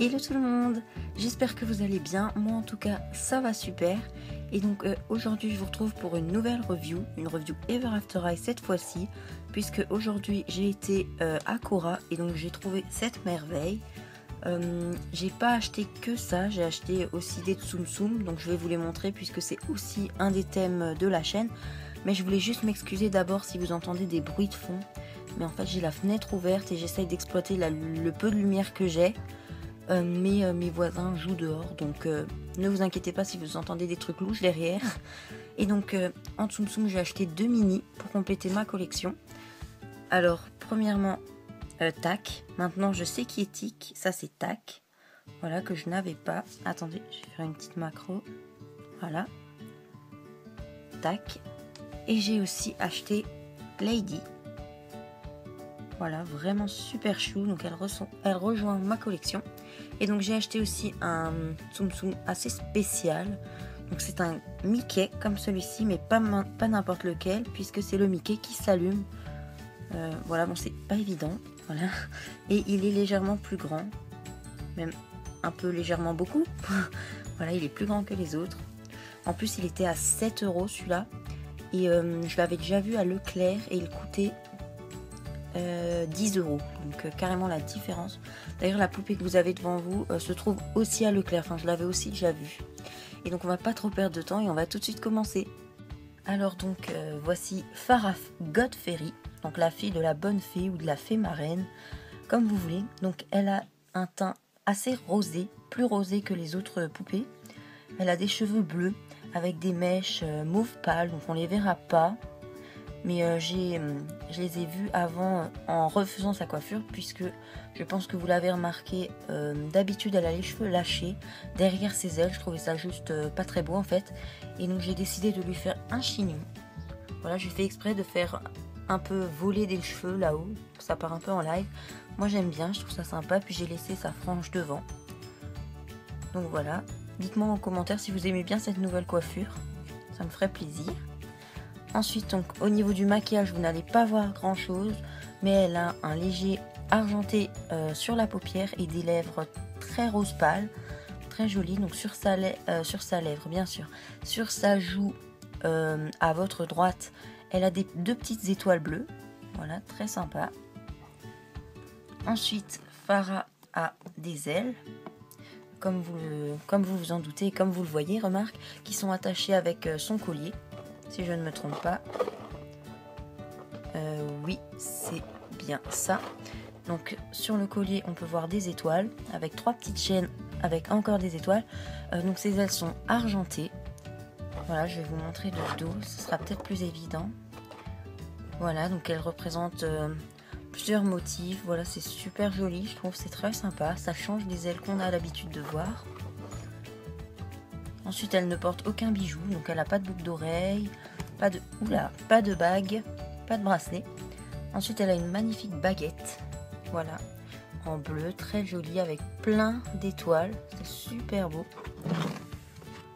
Hello tout le monde, j'espère que vous allez bien, moi en tout cas ça va super. Et donc aujourd'hui je vous retrouve pour une nouvelle review, une review Ever After High cette fois-ci, puisque aujourd'hui j'ai été à Cora et donc j'ai trouvé cette merveille. J'ai pas acheté que ça, j'ai acheté aussi des Tsum Tsum, donc je vais vous les montrer puisque c'est aussi un des thèmes de la chaîne. Mais je voulais juste m'excuser d'abord si vous entendez des bruits de fond. Mais en fait j'ai la fenêtre ouverte et j'essaye d'exploiter le peu de lumière que j'ai. Mais mes voisins jouent dehors, donc ne vous inquiétez pas si vous entendez des trucs louches derrière. Et donc en Tsum Tsum j'ai acheté 2 mini pour compléter ma collection. Alors premièrement Tac, maintenant je sais qui est Tic, ça c'est Tac, voilà, que je n'avais pas. Attendez, je vais faire une petite macro, voilà, Tac. Et j'ai aussi acheté Lady, voilà, vraiment super chou, donc elle rejoint ma collection. Et donc j'ai acheté aussi un Tsum Tsum assez spécial, donc c'est un Mickey comme celui-ci, mais pas n'importe lequel, puisque c'est le Mickey qui s'allume. Voilà, bon, c'est pas évident, voilà, et il est légèrement plus grand, même un peu légèrement beaucoup. Voilà, il est plus grand que les autres. En plus il était à 7 € celui-là, et je l'avais déjà vu à Leclerc et il coûtait 10 €, donc carrément la différence. D'ailleurs la poupée que vous avez devant vous se trouve aussi à Leclerc, enfin je l'avais aussi déjà vue. Et donc on va pas trop perdre de temps et on va tout de suite commencer. Alors donc voici Farah Godfrey, donc la fille de la bonne fée ou de la fée marraine, comme vous voulez. Donc elle a un teint assez rosé, plus rosé que les autres poupées. Elle a des cheveux bleus avec des mèches mauve pâle, donc on les verra pas. Mais je les ai vus avant en refaisant sa coiffure, puisque je pense que vous l'avez remarqué, d'habitude elle a les cheveux lâchés derrière ses ailes. Je trouvais ça juste pas très beau en fait. Et donc j'ai décidé de lui faire un chignon. Voilà, j'ai fait exprès de faire un peu voler des cheveux là-haut, ça part un peu en live. Moi j'aime bien, je trouve ça sympa, puis j'ai laissé sa frange devant. Donc voilà, dites-moi en commentaire si vous aimez bien cette nouvelle coiffure, ça me ferait plaisir. Ensuite, donc, au niveau du maquillage, vous n'allez pas voir grand chose, mais elle a un léger argenté sur la paupière et des lèvres très rose pâle, très jolies. Donc sur sa lèvre, bien sûr, sur sa joue à votre droite, elle a deux petites étoiles bleues, voilà, très sympa. Ensuite, Farah a des ailes, comme vous vous en doutez, et comme vous le voyez, remarque, qui sont attachées avec son collier. Si je ne me trompe pas. Oui, c'est bien ça. Donc sur le collier, on peut voir des étoiles avec 3 petites chaînes avec encore des étoiles. Donc ces ailes sont argentées. Voilà, je vais vous montrer de dos, ce sera peut-être plus évident. Voilà, donc elles représentent plusieurs motifs. Voilà, c'est super joli, je trouve, c'est très sympa. Ça change des ailes qu'on a l'habitude de voir. Ensuite, elle ne porte aucun bijou, donc elle n'a pas de boucle d'oreille, pas de bague, pas de bracelet. Ensuite, elle a une magnifique baguette, voilà, en bleu, très jolie, avec plein d'étoiles, c'est super beau.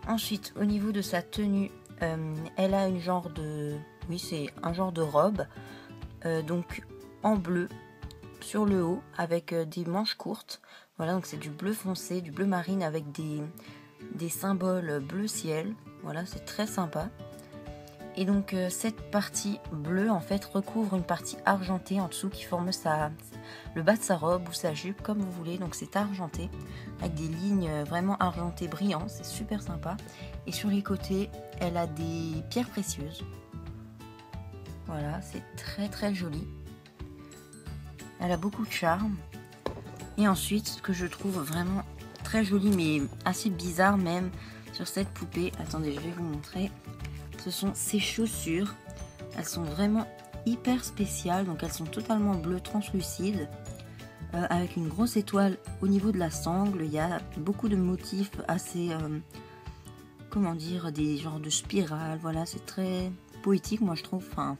Ensuite, au niveau de sa tenue, elle a une genre de, oui, c'est un genre de robe, donc en bleu sur le haut, avec des manches courtes. Voilà, donc c'est du bleu foncé, du bleu marine avec des symboles bleu ciel, voilà, c'est très sympa. Et donc cette partie bleue en fait recouvre une partie argentée en dessous qui forme le bas de sa robe ou sa jupe, comme vous voulez. Donc c'est argenté avec des lignes vraiment argentées brillantes, c'est super sympa. Et sur les côtés, elle a des pierres précieuses, voilà, c'est très très joli. Elle a beaucoup de charme. Et ensuite, ce que je trouve vraiment très joli mais assez bizarre même sur cette poupée, attendez, je vais vous montrer, ce sont ses chaussures. Elles sont vraiment hyper spéciales, donc elles sont totalement bleues translucides, avec une grosse étoile au niveau de la sangle. Il y a beaucoup de motifs assez comment dire, des genres de spirales, voilà, c'est très poétique, moi je trouve. Enfin,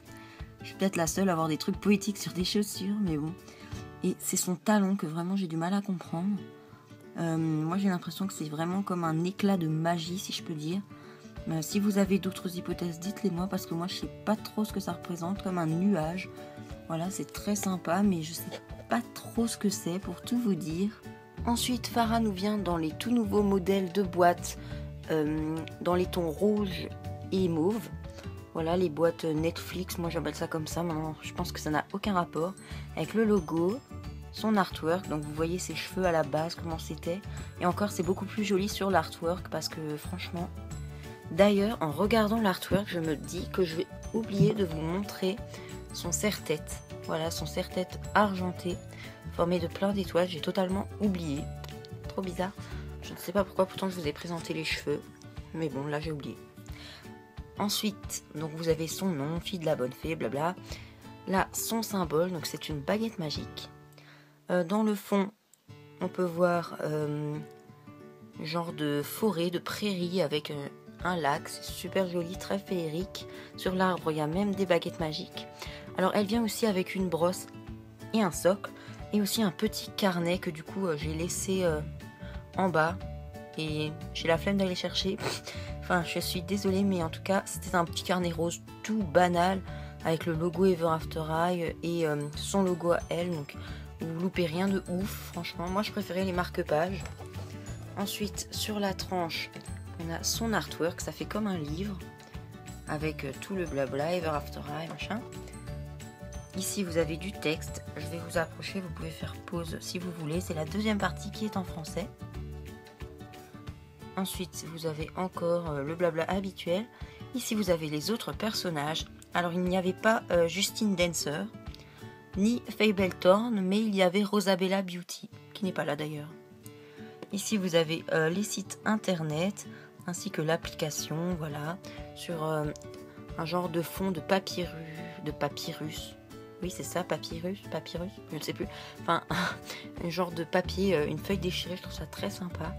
je suis peut-être la seule à avoir des trucs poétiques sur des chaussures, mais bon. Et c'est son talon que vraiment j'ai du mal à comprendre. Moi j'ai l'impression que c'est vraiment comme un éclat de magie, si je peux dire. Si vous avez d'autres hypothèses, dites-les moi, parce que moi je sais pas trop ce que ça représente, comme un nuage. Voilà, c'est très sympa, mais je sais pas trop ce que c'est, pour tout vous dire. Ensuite, Farah nous vient dans les tout nouveaux modèles de boîtes dans les tons rouge et mauve. Voilà les boîtes Netflix, moi j'appelle ça comme ça, maintenant je pense que ça n'a aucun rapport. Avec le logo, son artwork, donc vous voyez ses cheveux à la base, comment c'était. Et encore c'est beaucoup plus joli sur l'artwork parce que franchement... D'ailleurs en regardant l'artwork, je me dis que je vais oublier de vous montrer son serre-tête. Voilà, son serre-tête argenté, formé de plein d'étoiles, j'ai totalement oublié. Trop bizarre. Je ne sais pas pourquoi, pourtant je vous ai présenté les cheveux. Mais bon, là j'ai oublié. Ensuite, donc vous avez son nom, fille de la bonne fée, blabla. Là, son symbole, donc c'est une baguette magique. Dans le fond, on peut voir genre de forêt, de prairie avec un lac. C'est super joli, très féerique. Sur l'arbre, il y a même des baguettes magiques. Alors, elle vient aussi avec une brosse et un socle. Et aussi un petit carnet que du coup, j'ai laissé en bas. Et j'ai la flemme d'aller chercher. Enfin, je suis désolée, mais en tout cas, c'était un petit carnet rose tout banal avec le logo Ever After High et son logo à elle. Donc, vous loupez rien de ouf. Franchement, moi, je préférais les marque-pages. Ensuite, sur la tranche, on a son artwork. Ça fait comme un livre avec tout le blabla, Ever After High, machin. Ici, vous avez du texte. Je vais vous approcher. Vous pouvez faire pause si vous voulez. C'est la deuxième partie qui est en français. Ensuite, vous avez encore le blabla habituel. Ici, vous avez les autres personnages. Alors, il n'y avait pas Justine Dancer, ni Fabletorn, mais il y avait Rosabella Beauty, qui n'est pas là d'ailleurs. Ici, vous avez les sites internet, ainsi que l'application, voilà, sur un genre de fond de papyrus. Oui, c'est ça, papyrus, je ne sais plus. Enfin, un genre de papier, une feuille déchirée, je trouve ça très sympa.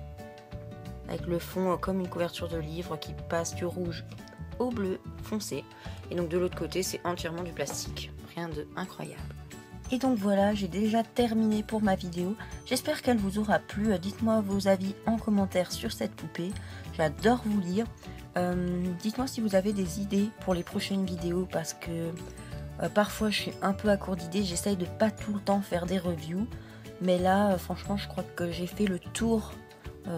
Avec le fond comme une couverture de livre qui passe du rouge au bleu foncé. Et donc de l'autre côté, c'est entièrement du plastique. Rien de incroyable. Et donc voilà, j'ai déjà terminé pour ma vidéo. J'espère qu'elle vous aura plu. Dites-moi vos avis en commentaire sur cette poupée. J'adore vous lire. Dites-moi si vous avez des idées pour les prochaines vidéos parce que parfois je suis un peu à court d'idées. J'essaye de pas tout le temps faire des reviews. Mais là, franchement, je crois que j'ai fait le tour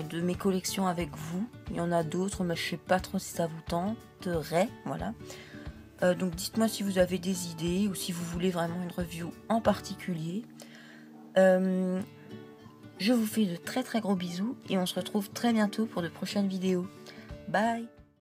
de mes collections avec vous. Il y en a d'autres, mais je sais pas trop si ça vous tenterait. Voilà. Donc dites-moi si vous avez des idées ou si vous voulez vraiment une review en particulier. Je vous fais de très très gros bisous et on se retrouve très bientôt pour de prochaines vidéos. Bye!